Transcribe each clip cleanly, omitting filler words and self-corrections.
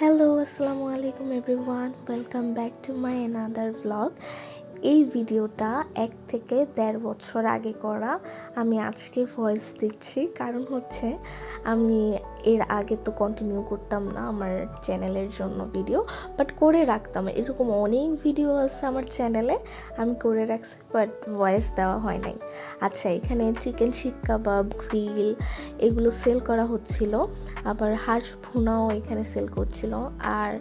Hello, আসসালামু আলাইকুম everyone, welcome back to my another blog. এই ভিডিওটা 1 থেকে 1.5 বছর আগে করা। আমি আজকে ভয়েস দিচ্ছি, কারণ হচ্ছে আমি এর আগে তো কন্টিনিউ করতাম না আমার চ্যানেলের জন্য ভিডিও, বাট করে রাখতাম। এরকম অনেক ভিডিও আছে আমার চ্যানেলে, আমি করে রাখছি, বাট ভয়েস দেওয়া হয় নাই। আচ্ছা, এখানে চিকেন শিক কাবাব, গ্রিল এগুলো সেল করা হচ্ছিল, আবার হাঁস ভুনাও এখানে সেল করছিল। আর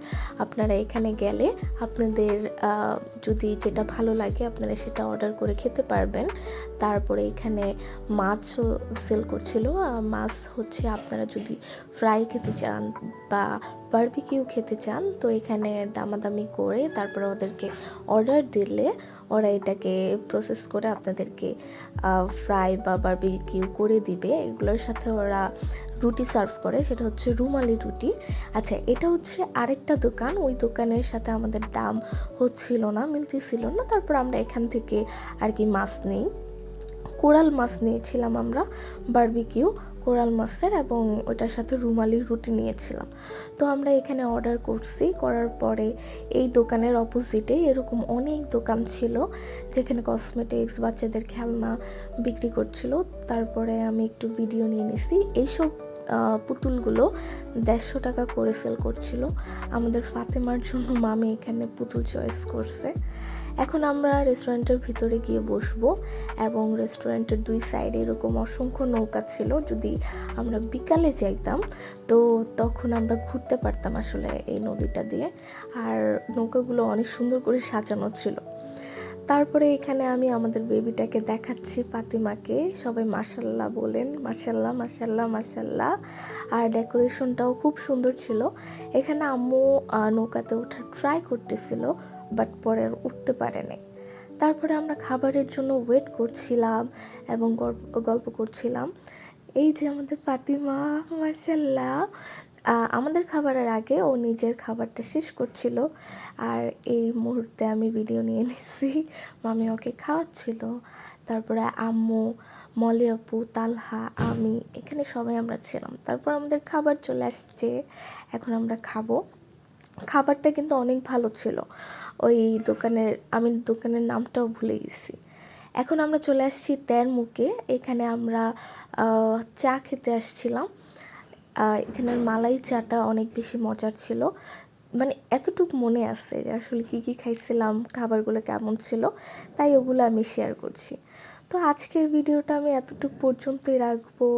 আপনারা এখানে গেলে আপনাদের যদি যেটা ভালো লাগে আপনারা সেটা অর্ডার করে খেতে পারবেন। তারপরে এখানে মাছও সেল করছিল। মাছ হচ্ছে আপনারা যদি ফ্রাই খেতে চান বা বারবিকিউ খেতে চান তো এখানে দামাদামি করে তারপরে ওদেরকে অর্ডার দিলে ওরা এটাকে প্রসেস করে আপনাদেরকে ফ্রাই বা বারবিকিউ করে দিবে। এগুলোর সাথে ওরা রুটি সার্ভ করে, সেটা হচ্ছে রুমালি রুটি। আচ্ছা, এটা হচ্ছে আরেকটা দোকান, ওই দোকানের সাথে আমাদের দাম হচ্ছিল না, মিলতেছিল না। তারপর আমরা এখান থেকে আর কি মাছ নেই, কোরাল মাছ নিয়েছিলাম আমরা, বারবিকিউ কোরাল মাছের, এবং ওটার সাথে রুমালি রুটি নিয়েছিলাম। তো আমরা এখানে অর্ডার করছি, করার পরে এই দোকানের অপোজিটে এরকম অনেক দোকান ছিল যেখানে কসমেটিক্স, বাচ্চাদের খেলনা বিক্রি করছিল। তারপরে আমি একটু ভিডিও নিয়ে নিছি। এইসব পুতুলগুলো 150 টাকা করে সেল করছিল। আমাদের ফাতেমার জন্য মামি এখানে পুতুল চয়েস করছে। এখন আমরা রেস্টুরেন্টের ভিতরে গিয়ে বসবো, এবং রেস্টুরেন্টের 2 সাইডে এরকম অসংখ্য নৌকা ছিল। যদি আমরা বিকালে যাইতাম তো তখন আমরা ঘুরতে পারতাম আসলে এই নদীটা দিয়ে। আর নৌকাগুলো অনেক সুন্দর করে সাজানো ছিল। তারপরে এখানে আমি আমাদের বেবিটাকে দেখাচ্ছি, ফাতিমাকে। সবাই মাশাল্লাহ বলেন, মাশাল্লাহ মাশাল্লাহ মাশাল্লাহ। আর ডেকোরেশনটাও খুব সুন্দর ছিল। এখানে আম্মু নৌকাতে ওঠার ট্রাই করতেছিল, বাট পরে আর উঠতে পারে নাই। তারপরে আমরা খাবারের জন্য ওয়েট করছিলাম এবং গল্প করছিলাম। এই যে আমাদের ফাতিমা, মাশাল্লাহ, আমাদের খাবারের আগে ও নিজের খাবারটা শেষ করছিল। আর এই মুহূর্তে আমি ভিডিও নিয়ে নিচ্ছি, মামি ওকে খাওয়াচ্ছিল। তারপরে আম্মু, মলি আপু, তালহা, আমি, এখানে সবাই আমরা ছিলাম। তারপর আমাদের খাবার চলে আসছে, এখন আমরা খাবো। খাবারটা কিন্তু অনেক ভালো ছিল। ওই দোকানের, আমি দোকানের নামটাও ভুলে গেছি। এখন আমরা চলে আসছি তেরমুখে। এখানে আমরা চা খেতে আসছিলাম। এখানের মালাই চাটা অনেক বেশি মজার ছিল। মানে এতটুকু মনে আছে যে আসলে কী কী খাইছিলাম, খাবারগুলো কেমন ছিল, তাই ওগুলো আমি শেয়ার করছি। তো আজকের ভিডিওটা আমি এতটুকু পর্যন্তই রাখবো।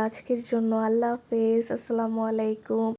আজকের জন্য আল্লাহ হাফেজ, আসসালামু আলাইকুম।